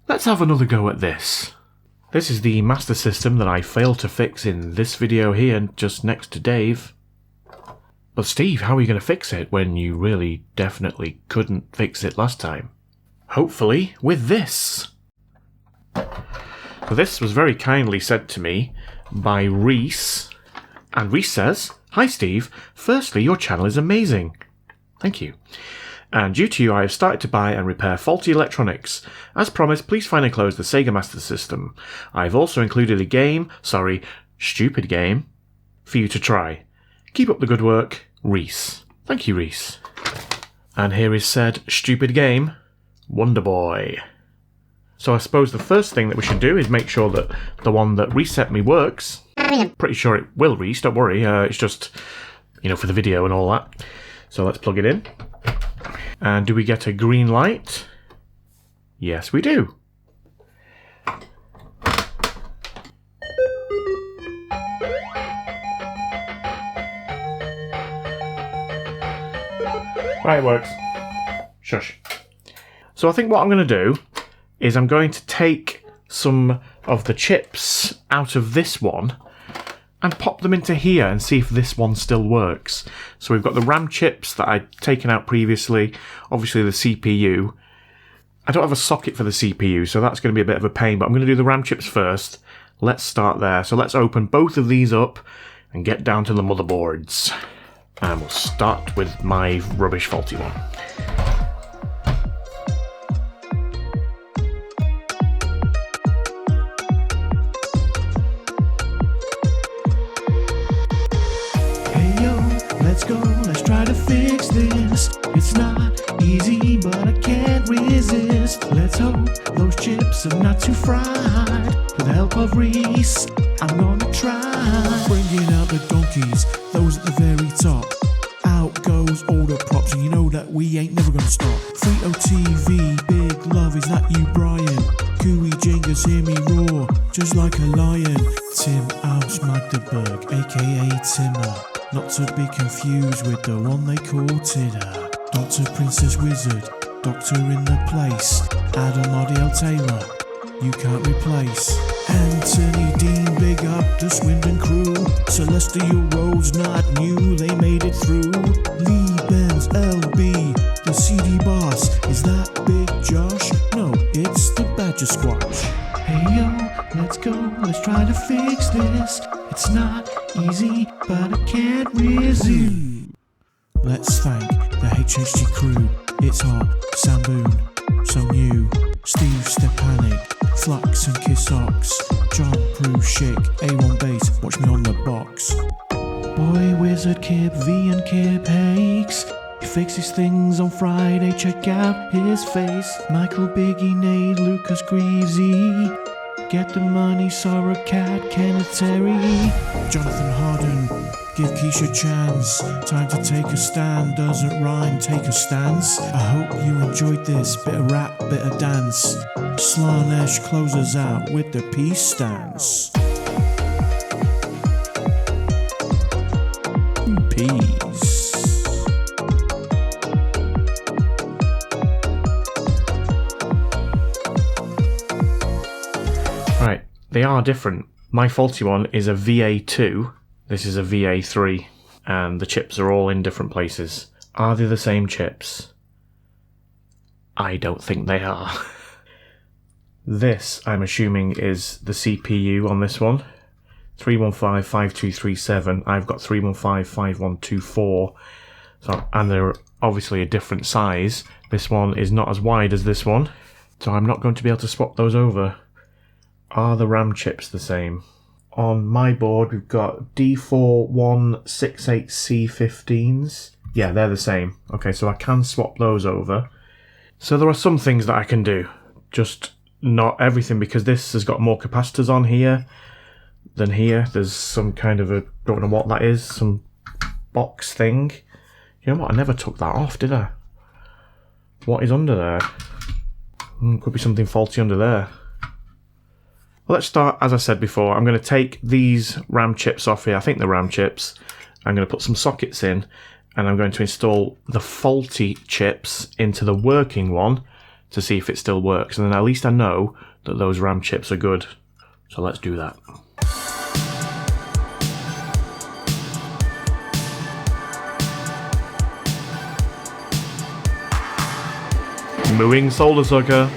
Let's have another go at this. This is the Master System that I failed to fix in this video here, just next to Dave. But Steve, how are you going to fix it when you really definitely couldn't fix it last time? Hopefully with this. So this was very kindly said to me by Reese. And Reese says, "Hi Steve, firstly your channel is amazing." Thank you. "And due to you I have started to buy and repair faulty electronics. As promised, please find and close the Sega Master System. I've also included a game, stupid game, for you to try. Keep up the good work, Reese." Thank you, Reese. And here is said stupid game, Wonder Boy. So I suppose the first thing that we should do is make sure that the one that Reese sent me works. Pretty sure it will, Reese, don't worry. It's just, for the video and all that. So let's plug it in. And do we get a green light? Yes, we do. Right, it works. Shush. So I think what I'm going to do is I'm going to take some of the chips out of this one and pop them into here and see if this one still works. So we've got the RAM chips that I'd taken out previously, obviously the CPU. I don't have a socket for the CPU, so that's going to be a bit of a pain, but I'm going to do the RAM chips first. Let's start there. So let's open both of these up and get down to the motherboards. And we'll start with my rubbish faulty one. Let's try to fix this. It's not easy, but I can't resist. Let's hope those chips are not too fried. With the help of Reese, I'm gonna try. Bringing out the donkeys, those at the very top. Out goes all the props, and you know that we ain't never gonna stop. Frito TV, big love, is that you, Brian? Gooey Jingers, hear me roar, just like a lion. Tim Aus Magdeburg, aka Timmer. Not to be confused with the one they call Tidder. Dr. Princess Wizard, Doctor in the Place. Adam Odiel Taylor, you can't replace. Anthony Dean, big up the Swindon crew. Celestial Roads, not new, they made it through. Lee Benz, LB, the CD boss. Is that Big Josh? No, it's the Badger Squatch. Hey yo, let's go, let's try to fix this. It's not easy, but I can't resist. Let's thank the HHG crew. It's hot, Sam Boone, so new. Steve Stepanik, Flux and Kissox, John Prushik, A1 Bass, watch me on the box. Boy Wizard Kip, V and Kip Hakes. He fixes things on Friday, check out his face. Michael Biggie, Nate, Lucas Greasy. Get the money, Sarah Cat, Kenneth Terry. Jonathan Harden, give Keisha a chance. Time to take a stand, doesn't rhyme, take a stance. I hope you enjoyed this, bit of rap, bit of dance. Slanesh closes out with the peace stance. Peace. Right, they are different. My faulty one is a VA2, this is a VA3, and the chips are all in different places. Are they the same chips? I don't think they are. This, I'm assuming, is the CPU on this one. 315-5237, I've got 315-5124, so, and they're obviously a different size. This one is not as wide as this one, so I'm not going to be able to swap those over. Are the RAM chips the same? On my board we've got D4168C15s. Yeah, they're the same. Okay, so I can swap those over. So there are some things that I can do. Just not everything, because this has got more capacitors on here than here. There's some kind of a, don't know what that is, some box thing. You know what, I never took that off, did I? What is under there? Could be something faulty under there. Well, let's start, as I said before, I'm going to take these RAM chips off here. I think they're RAM chips. I'm going to put some sockets in, and I'm going to install the faulty chips into the working one to see if it still works, and then at least I know that those RAM chips are good. So let's do that. Mooing solder sucker.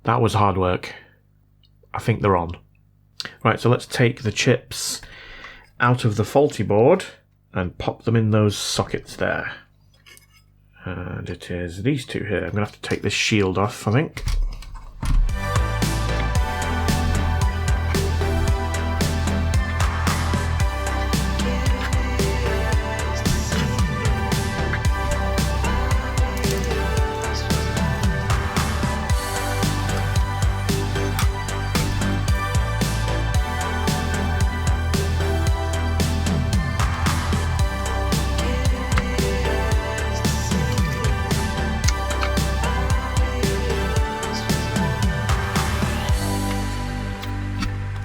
That was hard work. I think they're on. Right, so let's take the chips out of the faulty board and pop them in those sockets there. And it is these two here. I'm going to have to take this shield off, I think.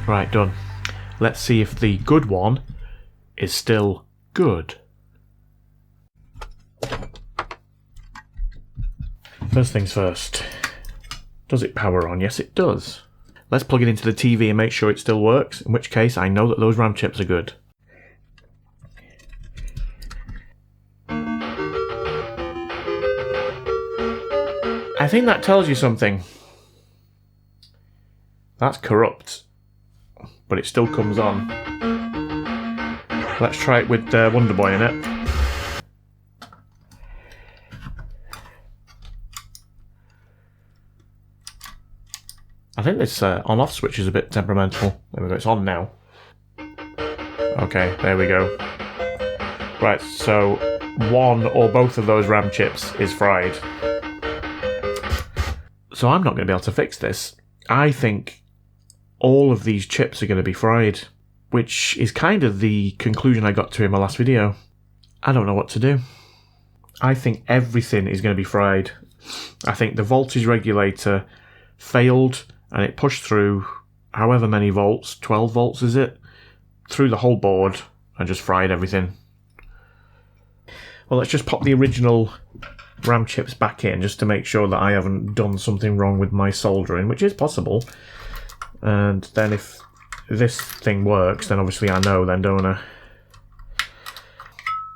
Right, done. Let's see if the good one is still good. First things first. Does it power on? Yes, it does. Let's plug it into the TV and make sure it still works, in which case I know that those RAM chips are good. I think that tells you something. That's corrupt. But it still comes on. Let's try it with Wonder Boy in it. I think this on-off switch is a bit temperamental. There we go, it's on now. Okay, there we go. Right, so one or both of those RAM chips is fried. So I'm not going to be able to fix this. I think all of these chips are going to be fried, which is kind of the conclusion I got to in my last video. I don't know what to do. I think everything is going to be fried. I think the voltage regulator failed and it pushed through however many volts, 12 volts is it, through the whole board and just fried everything. Well, let's just pop the original RAM chips back in just to make sure that I haven't done something wrong with my soldering, which is possible. And then if this thing works, then obviously I know then, don't I? In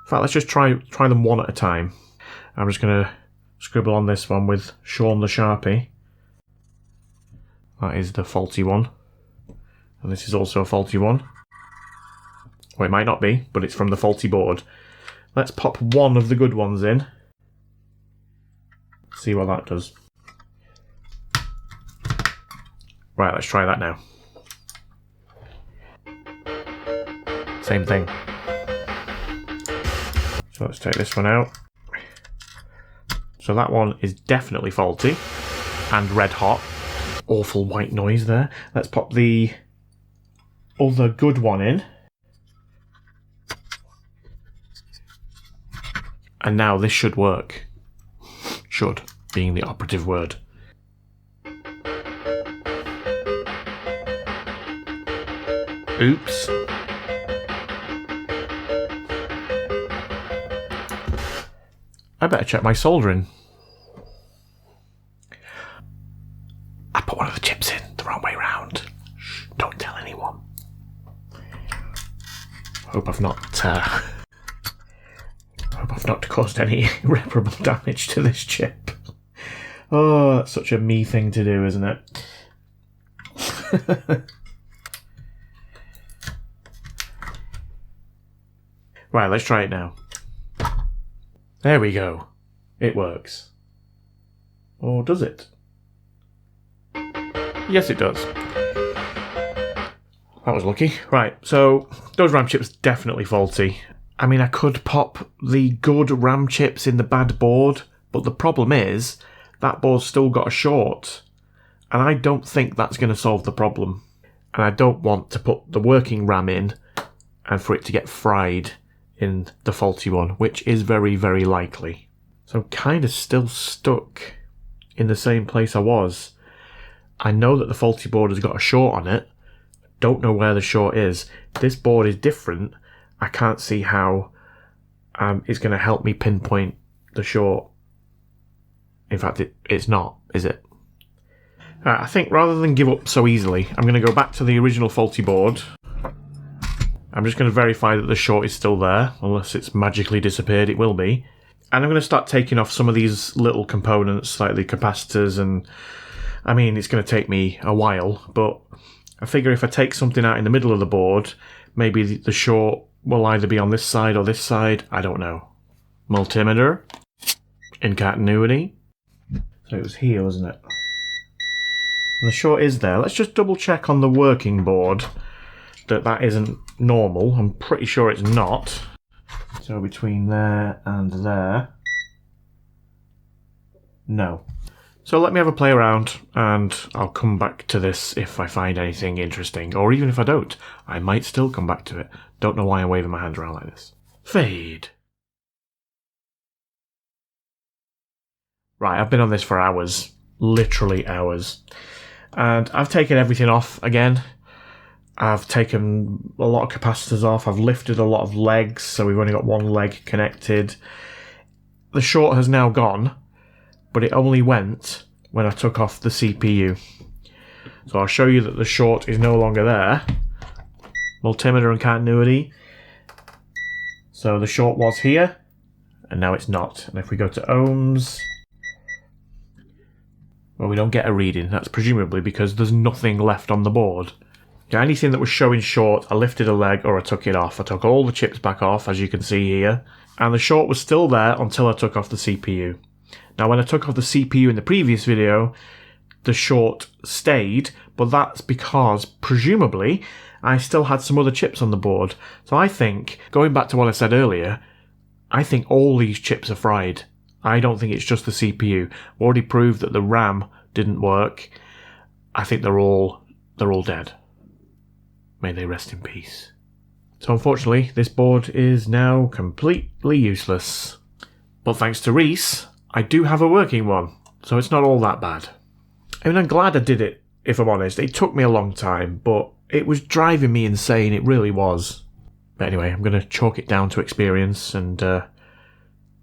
fact, let's just try them one at a time. I'm just going to scribble on this one with Sean the Sharpie. That is the faulty one. And this is also a faulty one. Well, it might not be, but it's from the faulty board. Let's pop one of the good ones in. See what that does. Right, let's try that now. Same thing. So let's take this one out. So that one is definitely faulty and red hot. Awful white noise there. Let's pop the other good one in. And now this should work. Should being the operative word. Oops. I better check my soldering. I put one of the chips in the wrong way round. Shh, don't tell anyone. Hope I've not caused any irreparable damage to this chip. Oh, that's such a me thing to do, isn't it? Right, let's try it now. There we go. It works. Or does it? Yes, it does. That was lucky. Right, so those RAM chips definitely faulty. I mean, I could pop the good RAM chips in the bad board, but the problem is that board's still got a short, and I don't think that's going to solve the problem. And I don't want to put the working RAM in and for it to get fried in the faulty one, which is very, very likely. So I'm kind of still stuck in the same place I was. I know that the faulty board has got a short on it. Don't know where the short is. This board is different. I can't see how it's going to help me pinpoint the short. In fact, it's not, is it? I think rather than give up so easily, I'm going to go back to the original faulty board. I'm just going to verify that the short is still there, unless it's magically disappeared. It will be. And I'm going to start taking off some of these little components, like the capacitors, and I mean, it's going to take me a while, but I figure if I take something out in the middle of the board, maybe the short will either be on this side or this side. I don't know. Multimeter. In continuity. So it was here, wasn't it? And the short is there. Let's just double check on the working board that isn't normal. I'm pretty sure it's not. So between there and there. No. So let me have a play around and I'll come back to this if I find anything interesting. Or even if I don't, I might still come back to it. Don't know why I'm waving my hands around like this. Fade. Right, I've been on this for hours. Literally hours. And I've taken everything off again. I've taken a lot of capacitors off. I've lifted a lot of legs, so we've only got one leg connected. The short has now gone, but it only went when I took off the CPU. So I'll show you that the short is no longer there. Multimeter and continuity. So the short was here, and now it's not. And if we go to ohms, well, we don't get a reading. That's presumably because there's nothing left on the board. Yeah, anything that was showing short, I lifted a leg or I took it off. I took all the chips back off, as you can see here. And the short was still there until I took off the CPU. Now, when I took off the CPU in the previous video, the short stayed, but that's because, presumably, I still had some other chips on the board. So I think, going back to what I said earlier, I think all these chips are fried. I don't think it's just the CPU. I've already proved that the RAM didn't work. I think they're all dead. May they rest in peace. So unfortunately, this board is now completely useless. But thanks to Reese, I do have a working one, so it's not all that bad. I mean, I'm glad I did it, if I'm honest. It took me a long time, but it was driving me insane, it really was. But anyway, I'm going to chalk it down to experience and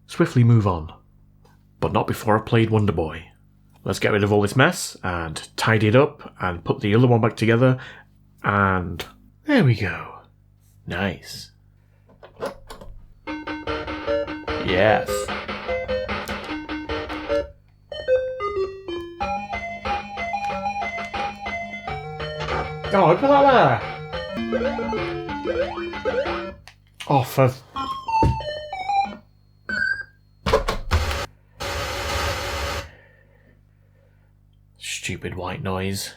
swiftly move on. But not before I've played Wonder Boy. Let's get rid of all this mess and tidy it up and put the other one back together. And there we go. Nice. Yes. Oh, put that there! Oh, for... Stupid white noise.